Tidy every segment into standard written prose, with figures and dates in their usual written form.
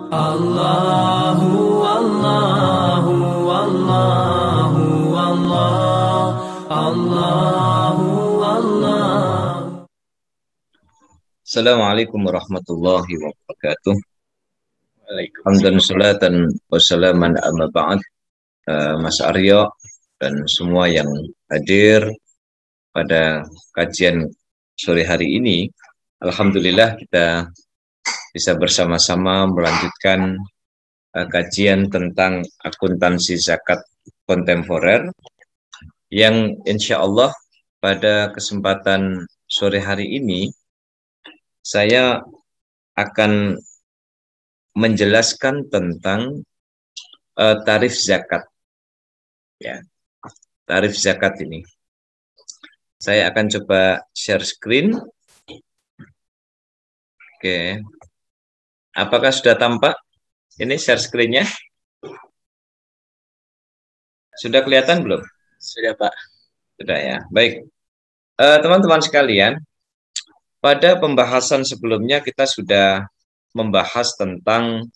Allahu Allahu Allahu Allah Allahu Allah. Assalamualaikum warahmatullahi wabarakatuh. Hamdan salatan wassalaman amma ba'd. Mas Aryo dan semua yang hadir pada kajian sore hari ini, alhamdulillah kita bisa bersama-sama melanjutkan kajian tentang akuntansi zakat kontemporer yang insya Allah pada kesempatan sore hari ini saya akan menjelaskan tentang tarif zakat. Ya, tarif zakat ini. Saya akan coba share screen. Oke. Apakah sudah tampak? Ini share screen-nya. Sudah kelihatan belum? Sudah, Pak. Sudah ya. Baik. Teman-teman sekalian, pada pembahasan sebelumnya kita sudah membahas tentang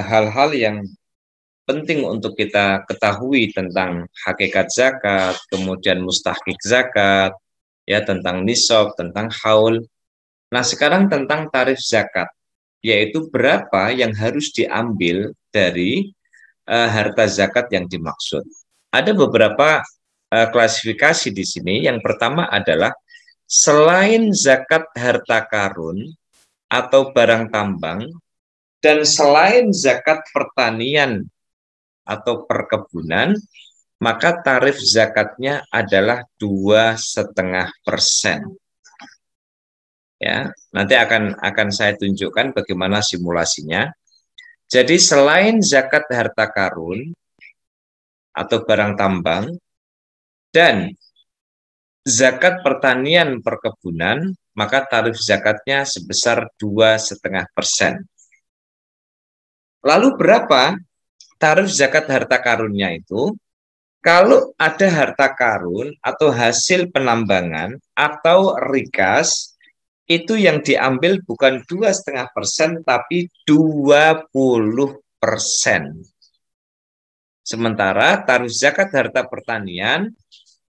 hal-hal yang penting untuk kita ketahui tentang hakikat zakat, kemudian mustahqik zakat, ya, tentang nisab, tentang haul. Nah, sekarang tentang tarif zakat, yaitu berapa yang harus diambil dari harta zakat yang dimaksud. Ada beberapa klasifikasi di sini. Yang pertama adalah selain zakat harta karun atau barang tambang, dan selain zakat pertanian atau perkebunan, maka tarif zakatnya adalah 2,5%. Ya, nanti akan saya tunjukkan bagaimana simulasinya. Jadi selain zakat harta karun atau barang tambang dan zakat pertanian perkebunan, maka tarif zakatnya sebesar 2,5%. Lalu berapa tarif zakat harta karunnya itu? Kalau ada harta karun atau hasil penambangan atau rikas, itu yang diambil bukan 2,5% tapi 20%. Sementara tarif zakat harta pertanian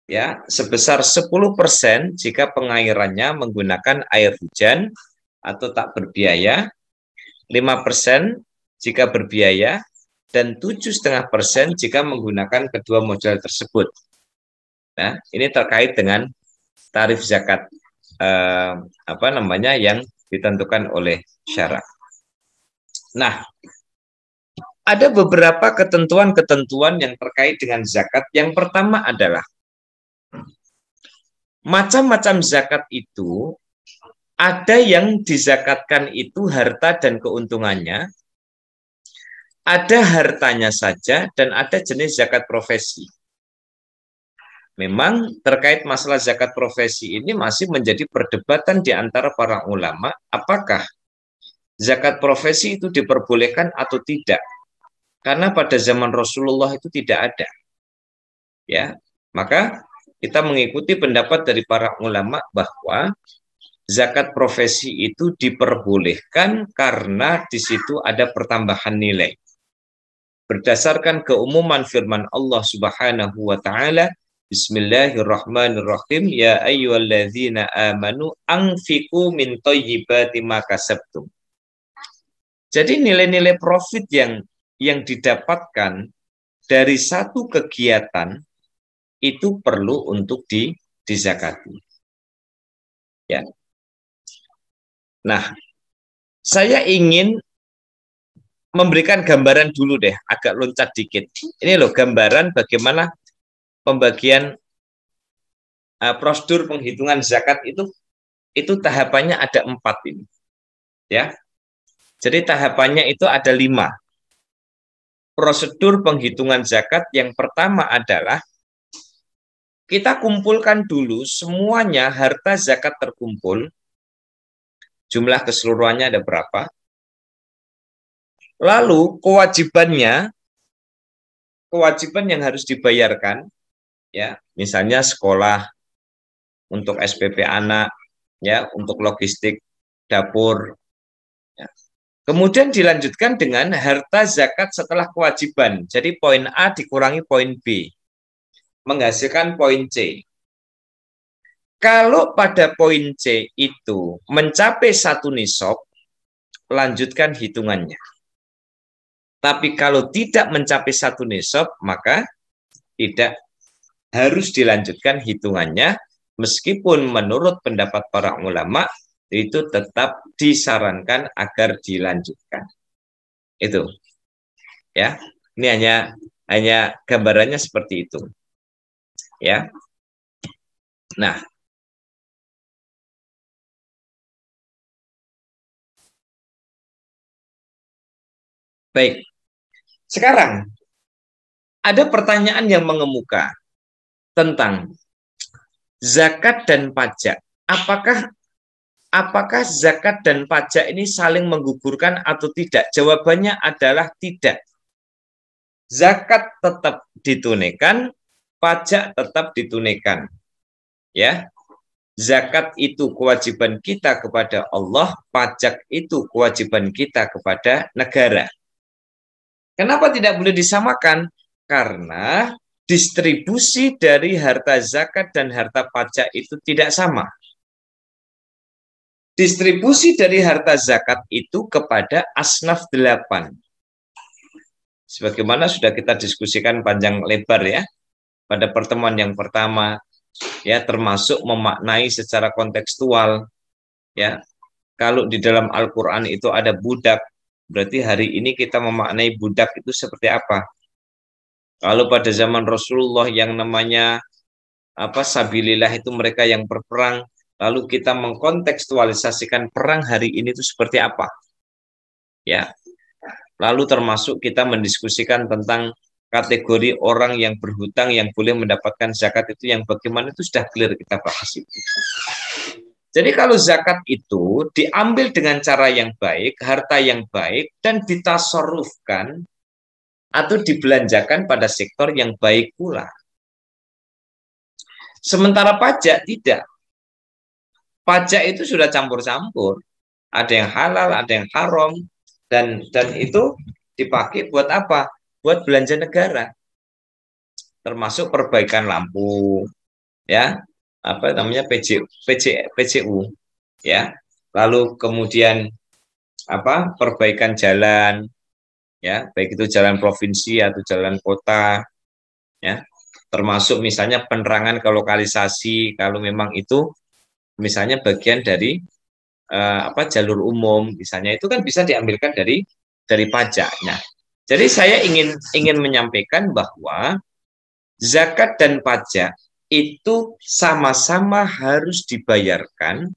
ya sebesar 10% jika pengairannya menggunakan air hujan atau tak berbiaya, 5% jika berbiaya, dan 7,5% jika menggunakan kedua modal tersebut. Nah, ini terkait dengan tarif zakat yang ditentukan oleh syarak. Nah, ada beberapa ketentuan-ketentuan yang terkait dengan zakat. Yang pertama adalah macam-macam zakat itu ada yang dizakatkan itu harta dan keuntungannya, ada hartanya saja, dan ada jenis zakat profesi. Memang terkait masalah zakat profesi ini masih menjadi perdebatan di antara para ulama, apakah zakat profesi itu diperbolehkan atau tidak. Karena pada zaman Rasulullah itu tidak ada. Ya, maka kita mengikuti pendapat dari para ulama bahwa zakat profesi itu diperbolehkan karena di situ ada pertambahan nilai. Berdasarkan keumuman firman Allah Subhanahu wa taala, Bismillahirrahmanirrahim, ya ayyuhalladzina amanu anfiqu min thayyibati ma kasabtum. Jadi nilai-nilai profit yang didapatkan dari satu kegiatan itu perlu untuk dizakati. Ya. Nah, saya ingin memberikan gambaran dulu deh, agak loncat dikit. Ini loh gambaran bagaimana pembagian prosedur penghitungan zakat itu tahapannya ada 4 ini. Ya. Jadi tahapannya itu ada 5. Prosedur penghitungan zakat yang pertama adalah kita kumpulkan dulu semuanya harta zakat terkumpul, jumlah keseluruhannya ada berapa. Lalu kewajiban yang harus dibayarkan, ya, misalnya sekolah, untuk SPP anak, ya, untuk logistik dapur. Ya. Kemudian dilanjutkan dengan harta zakat setelah kewajiban. Jadi poin A dikurangi poin B, menghasilkan poin C. Kalau pada poin C itu mencapai 1 nisab, lanjutkan hitungannya. Tapi kalau tidak mencapai 1 nisab, maka tidak harus dilanjutkan hitungannya, meskipun menurut pendapat para ulama itu tetap disarankan agar dilanjutkan. Itu ya. Ini hanya gambarannya seperti itu. Ya. Nah, baik. Sekarang ada pertanyaan yang mengemuka tentang zakat dan pajak. Apakah zakat dan pajak ini saling menggugurkan atau tidak? Jawabannya adalah tidak. Zakat tetap ditunaikan, pajak tetap ditunaikan. Ya. Zakat itu kewajiban kita kepada Allah, pajak itu kewajiban kita kepada negara. Kenapa tidak boleh disamakan? Karena distribusi dari harta zakat dan harta pajak itu tidak sama. Distribusi dari harta zakat itu kepada asnaf 8. Sebagaimana sudah kita diskusikan panjang lebar ya, pada pertemuan yang pertama, ya, termasuk memaknai secara kontekstual. Ya, kalau di dalam Al-Quran itu ada budak, berarti hari ini kita memaknai budak itu seperti apa? Kalau pada zaman Rasulullah yang namanya sabilillah itu mereka yang berperang, lalu kita mengkontekstualisasikan perang hari ini itu seperti apa? Ya. Lalu termasuk kita mendiskusikan tentang kategori orang yang berhutang yang boleh mendapatkan zakat itu yang bagaimana, itu sudah clear kita bahas itu. Jadi kalau zakat itu diambil dengan cara yang baik, harta yang baik, dan ditasarrufkan atau dibelanjakan pada sektor yang baik pula. Sementara pajak tidak. Pajak itu sudah campur-campur. Ada yang halal, ada yang haram, dan itu dipakai buat apa? Buat belanja negara. Termasuk perbaikan lampu, ya, PCU, ya. Lalu kemudian perbaikan jalan, ya, baik itu jalan provinsi atau jalan kota, ya, termasuk misalnya penerangan ke lokalisasi kalau memang itu misalnya bagian dari jalur umum, misalnya itu kan bisa diambilkan dari pajak. Nah, jadi saya ingin menyampaikan bahwa zakat dan pajak itu sama-sama harus dibayarkan,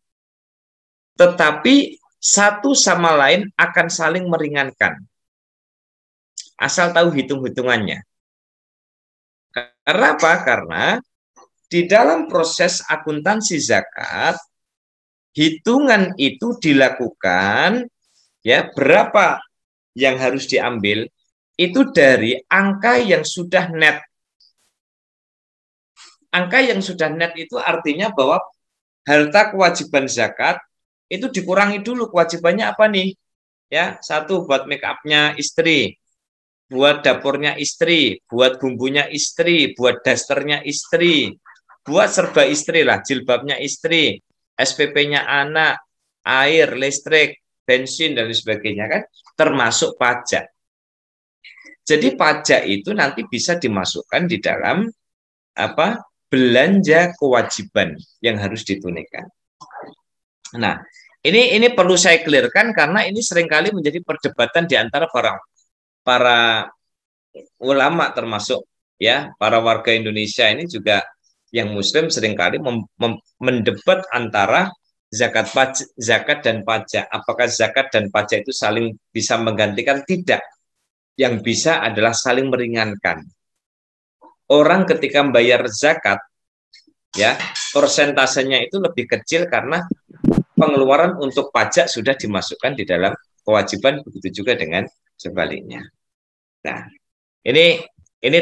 tetapi satu sama lain akan saling meringankan. Asal tahu hitung-hitungannya. Karena apa? Karena di dalam proses akuntansi zakat, hitungan itu dilakukan, ya, berapa yang harus diambil itu dari angka yang sudah net. Angka yang sudah net itu artinya bahwa harta kewajiban zakat itu dikurangi dulu kewajibannya apa nih? Ya, satu buat make up-nya istri, buat dapurnya istri, buat bumbunya istri, buat dasternya istri, buat serba istri lah, jilbabnya istri, SPP-nya anak, air, listrik, bensin, dan sebagainya, kan termasuk pajak. Jadi pajak itu nanti bisa dimasukkan di dalam belanja kewajiban yang harus ditunaikan. Nah, ini perlu saya clearkan karena ini seringkali menjadi perdebatan di antara para ulama, termasuk ya para warga Indonesia ini juga yang Muslim seringkali mendebat antara zakat dan pajak. Apakah zakat dan pajak itu saling bisa menggantikan? Tidak. Yang bisa adalah saling meringankan. Orang ketika membayar zakat, ya, persentasenya itu lebih kecil karena pengeluaran untuk pajak sudah dimasukkan di dalam kewajiban, begitu juga dengan sebaliknya. Nah, ini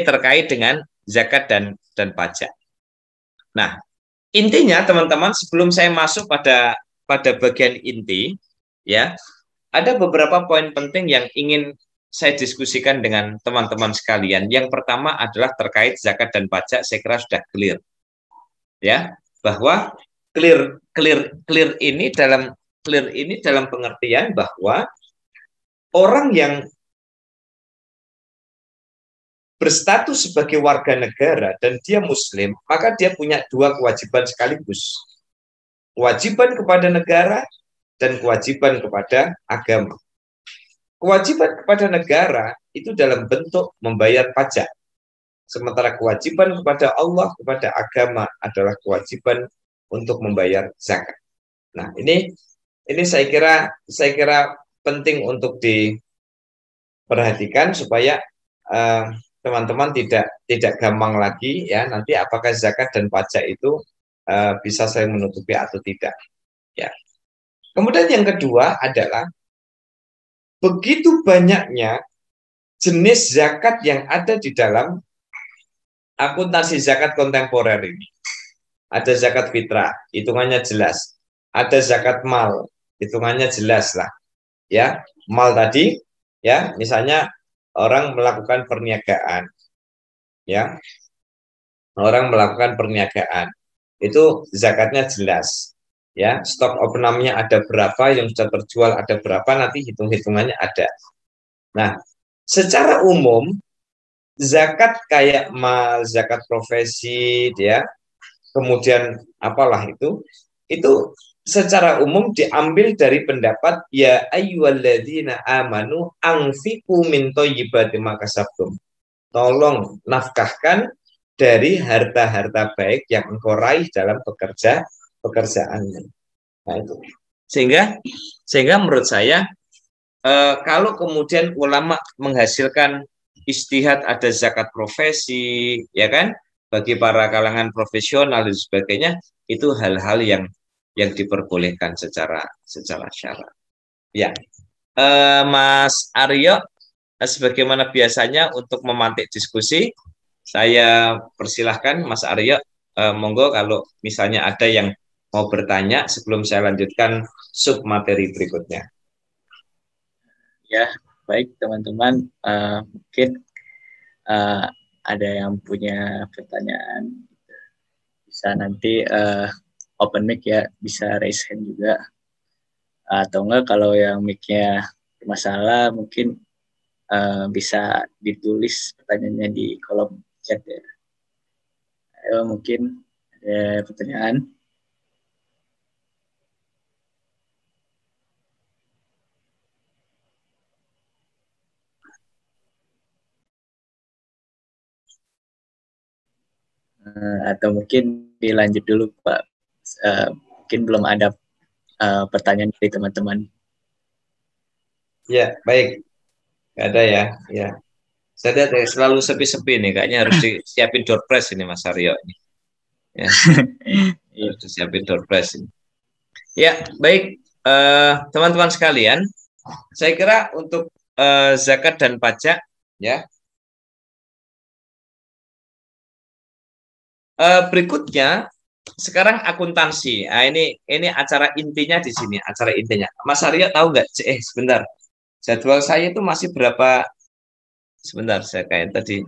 terkait dengan zakat dan pajak. Nah, intinya teman-teman, sebelum saya masuk pada bagian inti, ya, ada beberapa poin penting yang ingin saya diskusikan dengan teman-teman sekalian. Yang pertama adalah terkait zakat dan pajak. Saya kira sudah clear, ya, bahwa clear ini dalam pengertian bahwa orang yang berstatus sebagai warga negara dan dia Muslim, maka dia punya dua kewajiban sekaligus. Kewajiban kepada negara dan kewajiban kepada agama. Kewajiban kepada negara itu dalam bentuk membayar pajak. Sementara kewajiban kepada Allah, kepada agama adalah kewajiban untuk membayar zakat. Nah, ini saya kira penting untuk diperhatikan supaya teman-teman tidak gampang lagi ya nanti apakah zakat dan pajak itu bisa saling menutupi atau tidak. Ya. Kemudian yang kedua adalah begitu banyaknya jenis zakat yang ada di dalam akuntansi zakat kontemporer ini. Ada zakat fitrah, hitungannya jelas. Ada zakat mal, hitungannya jelas lah. Ya, mal tadi, ya, misalnya orang melakukan perniagaan, ya, orang melakukan perniagaan, itu zakatnya jelas. Ya, stok opnamnya ada berapa, yang sudah terjual ada berapa, nanti hitung-hitungannya ada. Nah, secara umum zakat kayak mal, zakat profesi, ya, kemudian apalah itu secara umum diambil dari pendapat ya ayyuhalladzina amanu anfiqu min thayyibati ma kasabtum. Tolong nafkahkan dari harta-harta baik yang engkau raih dalam pekerjaannya. Nah, itu. Sehingga menurut saya kalau kemudian ulama menghasilkan ijtihad ada zakat profesi, ya kan, bagi para kalangan profesional dan sebagainya, itu hal-hal yang diperbolehkan secara syarat. Ya, Mas Aryo, sebagaimana biasanya untuk memantik diskusi, saya persilahkan Mas Aryo, monggo kalau misalnya ada yang mau bertanya sebelum saya lanjutkan sub materi berikutnya. Ya, baik teman-teman, mungkin ada yang punya pertanyaan, bisa nanti open mic ya, bisa raise hand juga. Atau enggak kalau yang mic-nya bermasalah mungkin bisa ditulis pertanyaannya di kolom chat ya. Ayo, mungkin ada pertanyaan. Atau mungkin dilanjut dulu Pak. Mungkin belum ada pertanyaan dari teman-teman. Ya, baik. Gak ada ya. Ya. Saya lihat selalu sepi-sepi nih. Kayaknya harus disiapin door prize ini Mas Aryo. Ya. Harus disiapin door prize ini. Ya, baik. Teman-teman sekalian, saya kira untuk zakat dan pajak, ya. Berikutnya, sekarang akuntansi. Nah, ini acara intinya di sini, acara intinya. Mas Aryo tahu nggak? Sebentar. Jadwal saya itu masih berapa? Sebentar, saya kayak tadi.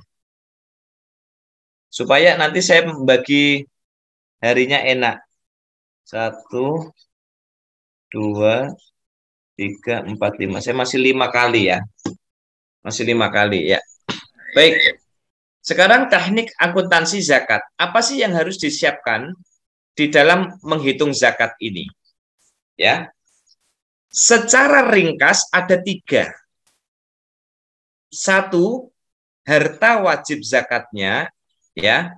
Supaya nanti saya membagi harinya enak. 1, 2, 3, 4, 5. Saya masih 5 kali ya. Masih 5 kali ya. Baik. Sekarang teknik akuntansi zakat. Apa sih yang harus disiapkan di dalam menghitung zakat ini? Ya. Secara ringkas ada 3. 1, harta wajib zakatnya, ya.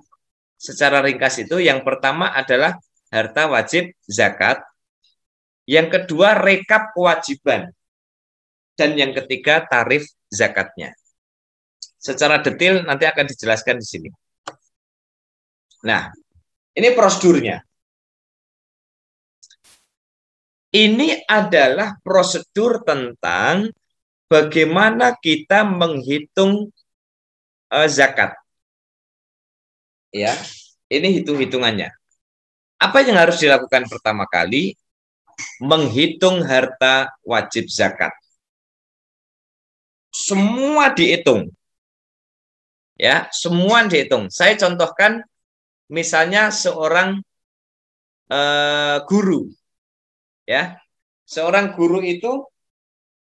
Secara ringkas itu yang pertama adalah harta wajib zakat, yang kedua rekap kewajiban, dan yang ketiga tarif zakatnya. Secara detail nanti akan dijelaskan di sini. Nah, ini prosedurnya. Ini adalah prosedur tentang bagaimana kita menghitung zakat. Ya, ini hitung-hitungannya. Apa yang harus dilakukan pertama kali? menghitung harta wajib zakat. Semua dihitung. Ya, semua dihitung. Saya contohkan misalnya seorang guru. Ya. Seorang guru itu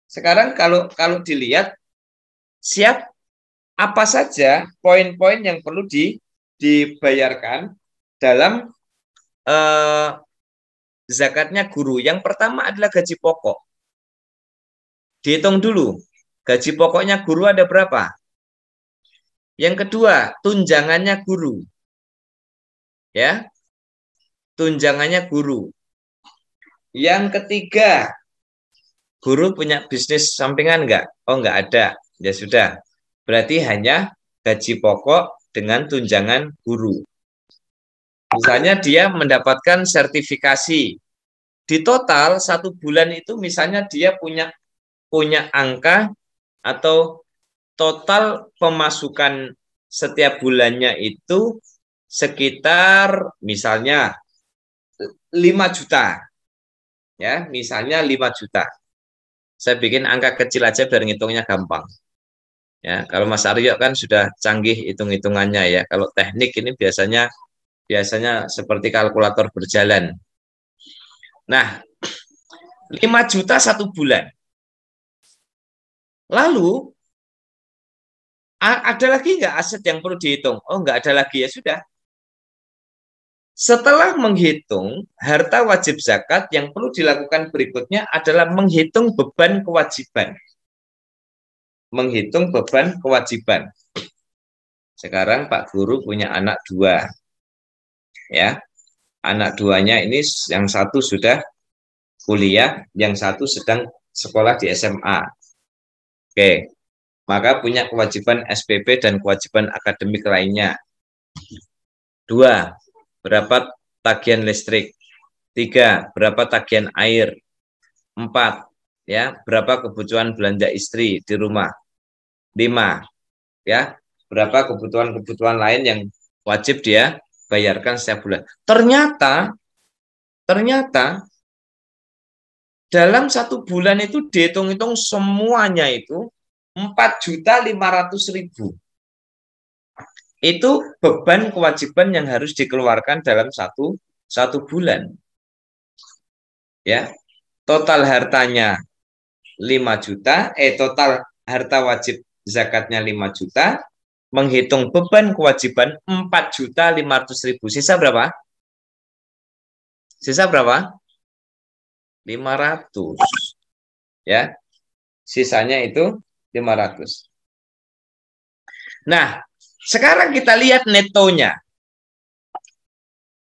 sekarang kalau dilihat siap apa saja poin-poin yang perlu dibayarkan dalam zakatnya guru. Yang pertama adalah gaji pokok. Dihitung dulu. Gaji pokoknya guru ada berapa? Yang kedua, tunjangannya guru. Ya. Tunjangannya guru. Yang ketiga, guru punya bisnis sampingan enggak? Oh, enggak ada. Ya sudah. Berarti hanya gaji pokok dengan tunjangan guru. Misalnya dia mendapatkan sertifikasi. Di total 1 bulan itu misalnya dia punya angka atau total pemasukan setiap bulannya itu sekitar misalnya 5 juta. Ya, misalnya 5 juta. Saya bikin angka kecil aja biar ngitungnya gampang. Ya, kalau Mas Aryo kan sudah canggih hitung-hitungannya ya. Kalau teknik ini biasanya seperti kalkulator berjalan. Nah, 5 juta 1 bulan. Lalu ada lagi nggak aset yang perlu dihitung? Oh, nggak ada lagi, ya sudah. Setelah menghitung harta wajib zakat, yang perlu dilakukan berikutnya adalah menghitung beban kewajiban. Menghitung beban kewajiban. Sekarang Pak Guru punya anak 2. Ya. Anak 2-nya ini yang satu sudah kuliah, yang satu sedang sekolah di SMA. Oke. Maka punya kewajiban SPP dan kewajiban akademik lainnya. 2. Berapa tagihan listrik? 3. Berapa tagihan air? 4. Ya, berapa kebutuhan belanja istri di rumah? 5. Ya, berapa kebutuhan lain yang wajib dia bayarkan setiap bulan. Ternyata dalam 1 bulan itu dihitung-hitung semuanya itu 4.500.000. Itu beban kewajiban yang harus dikeluarkan dalam satu bulan. Ya, total hartanya 5 juta, total harta wajib zakatnya 5 juta, menghitung beban kewajiban 4.500.000. Sisa berapa? Sisa berapa? 500. Ya. Sisanya itu 500. Nah, sekarang kita lihat netonya.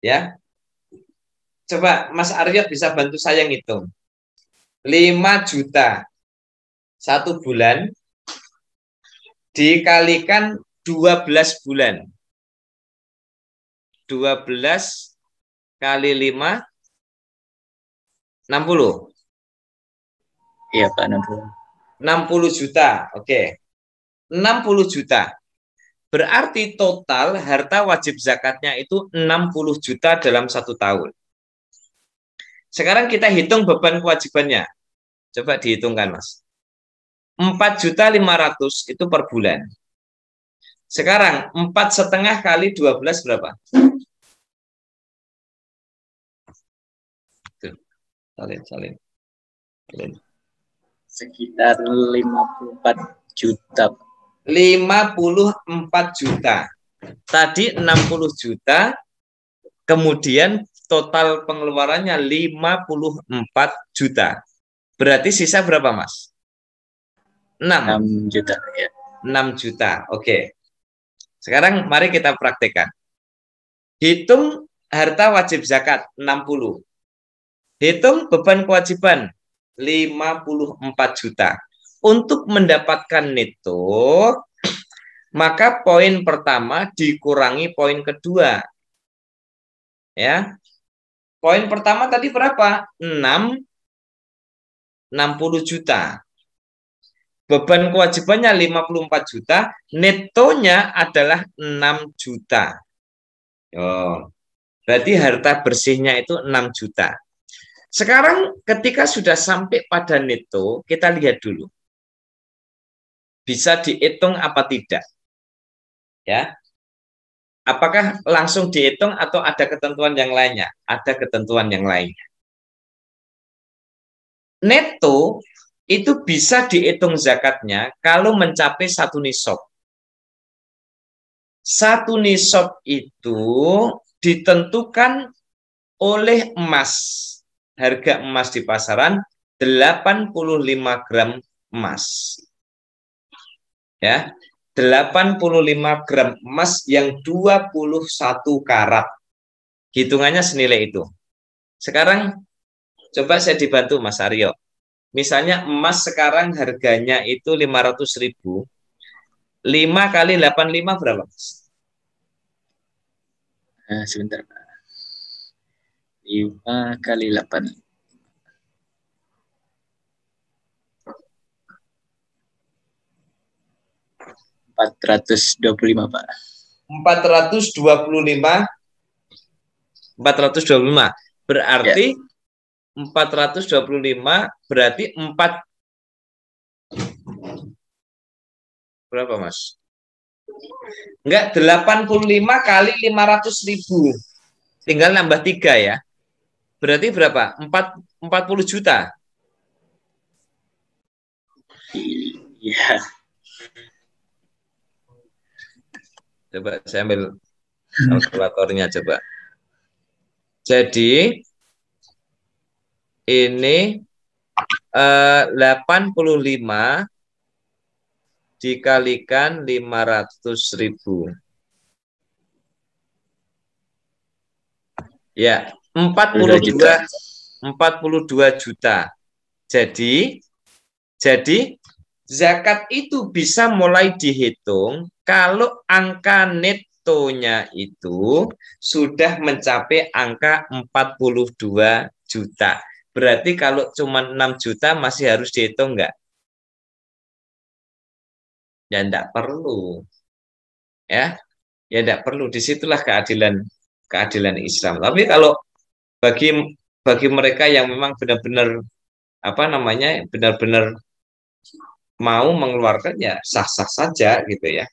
Ya. Coba Mas Aryo bisa bantu saya ngitung. 5 juta 1 bulan dikalikan 12 bulan. 12 kali 5 60. Iya, Pak, 60. 60 juta. Oke. 60 juta. Berarti total harta wajib zakatnya itu 60 juta dalam 1 tahun. Sekarang kita hitung beban kewajibannya. Coba dihitungkan, Mas. 4.500.000 itu per bulan. Sekarang 4,5 kali 12 berapa? Salin. Sekitar 54 juta. 54 juta. Tadi 60 juta, kemudian total pengeluarannya 54 juta. Berarti sisa berapa, Mas? 6 juta. Ya. 6 juta, oke. Sekarang mari kita praktekkan. Hitung harta wajib zakat, 60. Hitung beban kewajiban, 54 juta. Untuk mendapatkan neto, maka poin pertama dikurangi poin kedua. Ya. Poin pertama tadi berapa? 60 juta. Beban kewajibannya 54 juta, netonya adalah 6 juta. Oh, berarti harta bersihnya itu 6 juta. Sekarang ketika sudah sampai pada neto, kita lihat dulu. Bisa dihitung apa tidak? Ya. Apakah langsung dihitung atau ada ketentuan yang lainnya? Ada ketentuan yang lainnya. Neto itu bisa dihitung zakatnya kalau mencapai 1 nisab. 1 nisab itu ditentukan oleh emas. Harga emas di pasaran 85 gram emas. Ya, 85 gram emas yang 21 karat. Hitungannya senilai itu. Sekarang coba saya dibantu Mas Aryo. Misalnya emas sekarang harganya itu 500.000. 5 kali 85 berapa? Sebentar, Pak. 5 kali 8. 425, Pak. 425. Berarti ya. 425 berarti 4 berapa, Mas? Enggak, 85 kali 500.000. Tinggal nambah 3 ya. Berarti berapa? 40 juta. Iya. Coba saya ambil kalkulatornya coba. Jadi ini 85 dikalikan 500.000. Ya, 42 juta. Jadi zakat itu bisa mulai dihitung kalau angka netonya itu sudah mencapai angka 42 juta. Berarti kalau cuma 6 juta masih harus dihitung enggak? Ya enggak perlu. Ya enggak perlu. Disitulah keadilan Islam. Tapi kalau bagi mereka yang memang benar-benar benar-benar mau mengeluarkan, ya sah-sah saja gitu ya.